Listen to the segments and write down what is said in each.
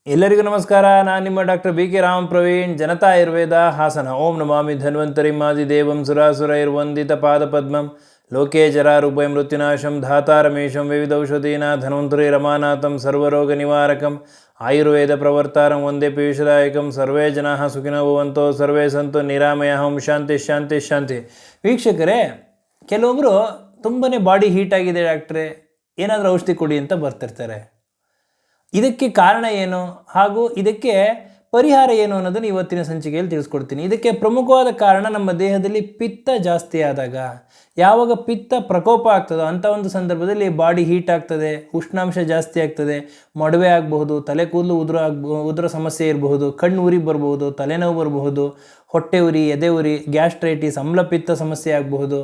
ಎಲ್ಲರಿಗೂ ನಮಸ್ಕಾರ. ನಾನು ನಿಮ್ಮ doctor B K Ram Praveen, Janata Ayurveda Hassan. ಓಂ ನಮಾಮಿ ಧನ್ವಂತರಿಮಾದಿದೇವಂ ಸುರಾಸುರೈರ್ವಂದಿತ ಪಾದಪದ್ಮಂ ಲೋಕೆ ಜರಾರೂಪೈ ಮೃತ್ಯುನಾಶಂ ಧಾತಾರಮೇಶಂ ವಿವಿಧೌಷಧೀನ ಧನ್ವಂತರಿ ರಮಾನಾಥಂ ಸರ್ವರೋಗ ನಿವಾರಕಂ ಆಯುರ್ವೇದ ಪ್ರವರ್ತಾರಂ ವಂದೇ ಪೀಯೂಷದಾಯಕಂ. ಸರ್ವೇ ಜನಾಃ ಸುಖಿನೋ ಭವಂತೋ ಸರ್ವೇ ಸಂತು ನಿರಾಮಯಃ. ಓಂ ಶಾಂತಿ ಶಾಂತಿ ಶಾಂತಿ. ವೀಕ್ಷಕರೇ, ಕೆಲವೊಬ್ಬರು ತುಂಬನೇ ಬಾಡಿ ಹೀಟ್ ಆಗಿದೆ ಡಾಕ್ಟ್ರೇ, ಏನಾದರೂ ಔಷಧಿ ಕೊಡಿ ಅಂತ ಬರ್ತಿರ್ತಾರೆ. ಇದಕ್ಕೆ ಕಾರಣ ಏನು ಹಾಗೂ ಇದಕ್ಕೆ ಪರಿಹಾರ ಏನು ಅನ್ನೋದನ್ನು ಇವತ್ತಿನ ಸಂಚಿಕೆಯಲ್ಲಿ ತಿಳಿಸ್ಕೊಡ್ತೀನಿ. ಇದಕ್ಕೆ ಪ್ರಮುಖವಾದ ಕಾರಣ ನಮ್ಮ ದೇಹದಲ್ಲಿ ಪಿತ್ತ ಜಾಸ್ತಿ ಆದಾಗ, ಯಾವಾಗ ಪಿತ್ತ ಪ್ರಕೋಪ ಆಗ್ತದೋ ಅಂಥ ಒಂದು ಸಂದರ್ಭದಲ್ಲಿ ಬಾಡಿ ಹೀಟ್ ಆಗ್ತದೆ, ಉಷ್ಣಾಂಶ ಜಾಸ್ತಿ ಆಗ್ತದೆ, ಮೊಡವೆ ಆಗಬಹುದು, ತಲೆ ಕೂದಲು ಉದುರೋ ಸಮಸ್ಯೆ ಇರಬಹುದು, ಕಣ್ಣು ಉರಿ ಬರಬಹುದು, ತಲೆನೋವು ಬರಬಹುದು, ಹೊಟ್ಟೆ ಉರಿ, ಎದೆ ಉರಿ, ಗ್ಯಾಸ್ಟ್ರೈಟಿಸ್, ಅಮ್ಲಪಿತ್ತ ಸಮಸ್ಯೆ ಆಗಬಹುದು,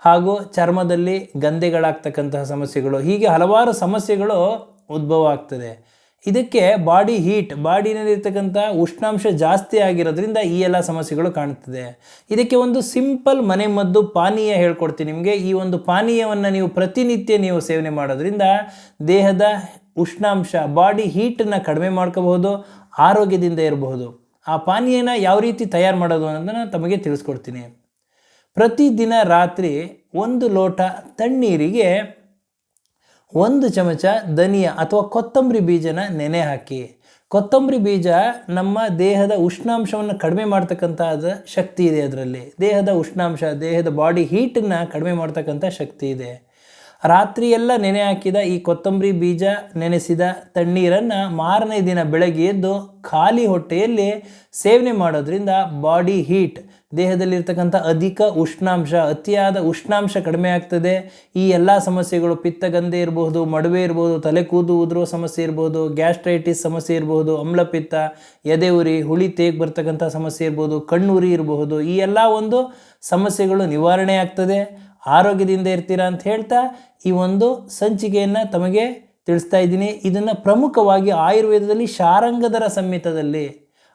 ಹಾಗೂ ಚರ್ಮದಲ್ಲಿ ಗಂಧೆಗಳಾಗ್ತಕ್ಕಂತಹ ಸಮಸ್ಯೆಗಳು, ಹೀಗೆ ಹಲವಾರು ಸಮಸ್ಯೆಗಳು ಉದ್ಭವ ಆಗ್ತದೆ. ಇದಕ್ಕೆ ಬಾಡಿ ಹೀಟ್, ಬಾಡಿನಲ್ಲಿರ್ತಕ್ಕಂಥ ಉಷ್ಣಾಂಶ ಜಾಸ್ತಿ ಆಗಿರೋದ್ರಿಂದ ಈ ಎಲ್ಲ ಸಮಸ್ಯೆಗಳು ಕಾಣುತ್ತದೆ. ಇದಕ್ಕೆ ಒಂದು ಸಿಂಪಲ್ ಮನೆಮದ್ದು ಪಾನೀಯ ಹೇಳ್ಕೊಡ್ತೀನಿ ನಿಮಗೆ. ಈ ಒಂದು ಪಾನೀಯವನ್ನು ನೀವು ಪ್ರತಿನಿತ್ಯ ನೀವು ಸೇವನೆ ಮಾಡೋದ್ರಿಂದ ದೇಹದ ಉಷ್ಣಾಂಶ, ಬಾಡಿ ಹೀಟನ್ನು ಕಡಿಮೆ ಮಾಡ್ಕೋಬಹುದು, ಆರೋಗ್ಯದಿಂದ ಇರಬಹುದು. ಆ ಪಾನೀಯನ ಯಾವ ರೀತಿ ತಯಾರು ಮಾಡೋದು ಅನ್ನೋದನ್ನು ತಮಗೆ ತಿಳಿಸ್ಕೊಡ್ತೀನಿ. ಪ್ರತಿದಿನ ರಾತ್ರಿ 1 ಲೋಟ ತಣ್ಣೀರಿಗೆ 1 ಚಮಚ ಧನಿಯಾ ಅಥವಾ ಕೊತ್ತಂಬರಿ ಬೀಜನ ನೆನೆ ಹಾಕಿ. ಕೊತ್ತಂಬರಿ ಬೀಜ ನಮ್ಮ ದೇಹದ ಉಷ್ಣಾಂಶವನ್ನು ಕಡಿಮೆ ಮಾಡ್ತಕ್ಕಂಥದ್ದು ಶಕ್ತಿ ಇದೆ. ಅದರಲ್ಲಿ ದೇಹದ ಉಷ್ಣಾಂಶ, ದೇಹದ ಬಾಡಿ ಹೀಟನ್ನು ಕಡಿಮೆ ಮಾಡ್ತಕ್ಕಂಥ ಶಕ್ತಿ ಇದೆ. ರಾತ್ರಿ ಎಲ್ಲ ನೆನೆ ಹಾಕಿದ ಈ ಕೊತ್ತಂಬರಿ ಬೀಜ ನೆನೆಸಿದ ತಣ್ಣೀರನ್ನು ಮಾರನೇ ದಿನ ಬೆಳಗ್ಗೆ ಎದ್ದು ಖಾಲಿ ಹೊಟ್ಟೆಯಲ್ಲಿ ಸೇವನೆ ಮಾಡೋದ್ರಿಂದ ಬಾಡಿ ಹೀಟ್, ದೇಹದಲ್ಲಿರ್ತಕ್ಕಂಥ ಅಧಿಕ ಉಷ್ಣಾಂಶ, ಅತಿಯಾದ ಉಷ್ಣಾಂಶ ಕಡಿಮೆ ಆಗ್ತದೆ. ಈ ಎಲ್ಲ ಸಮಸ್ಯೆಗಳು, ಪಿತ್ತಗಂಧೆ ಇರಬಹುದು, ಮೊಡವೆ ಇರ್ಬೋದು, ತಲೆ ಕೂದಲು ಉದುರುವ ಸಮಸ್ಯೆ ಇರ್ಬೋದು, ಗ್ಯಾಸ್ಟ್ರೈಟಿಸ್ ಸಮಸ್ಯೆ ಇರ್ಬೋದು, ಅಮ್ಲಪಿತ್ತ, ಎದೆ ಉರಿ, ಹುಳಿ ತೇಗ್ ಬರ್ತಕ್ಕಂಥ ಸಮಸ್ಯೆ ಇರ್ಬೋದು, ಕಣ್ಣುರಿ ಇರಬಹುದು, ಈ ಎಲ್ಲ ಒಂದು ಸಮಸ್ಯೆಗಳು ನಿವಾರಣೆ ಆಗ್ತದೆ. ಆರೋಗ್ಯದಿಂದ ಇರ್ತೀರಾ ಅಂತ ಹೇಳ್ತಾ ಈ ಒಂದು ಸಂಚಿಕೆಯನ್ನು ತಮಗೆ ತಿಳಿಸ್ತಾ ಇದ್ದೀನಿ. ಇದನ್ನು ಪ್ರಮುಖವಾಗಿ ಆಯುರ್ವೇದದಲ್ಲಿ ಶಾರಂಗಧರ ಸಂಹಿತದಲ್ಲಿ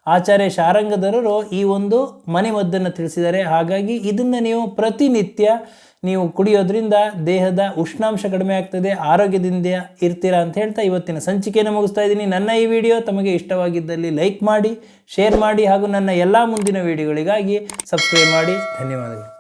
ಆಚಾರ್ಯ ಶಾರಂಗಧರರು ಈ ಒಂದು ಮನೆಮದ್ದನ್ನು ತಿಳಿಸಿದ್ದಾರೆ. ಹಾಗಾಗಿ ಇದನ್ನು ನೀವು ಪ್ರತಿನಿತ್ಯ ನೀವು ಕುಡಿಯೋದ್ರಿಂದ ದೇಹದ ಉಷ್ಣಾಂಶ ಕಡಿಮೆ ಆಗ್ತದೆ, ಆರೋಗ್ಯದಿಂದ ಇರ್ತೀರಾ ಅಂತ ಹೇಳ್ತಾ ಇವತ್ತಿನ ಸಂಚಿಕೆಯನ್ನು ಮುಗಿಸ್ತಾ ಇದ್ದೀನಿ. ನನ್ನ ಈ ವಿಡಿಯೋ ತಮಗೆ ಇಷ್ಟವಾಗಿದ್ದಲ್ಲಿ ಲೈಕ್ ಮಾಡಿ, ಶೇರ್ ಮಾಡಿ ಹಾಗೂ ನನ್ನ ಎಲ್ಲ ಮುಂದಿನ ವಿಡಿಯೋಗಳಿಗಾಗಿ ಸಬ್ಸ್ಕ್ರೈಬ್ ಮಾಡಿ. ಧನ್ಯವಾದಗಳು.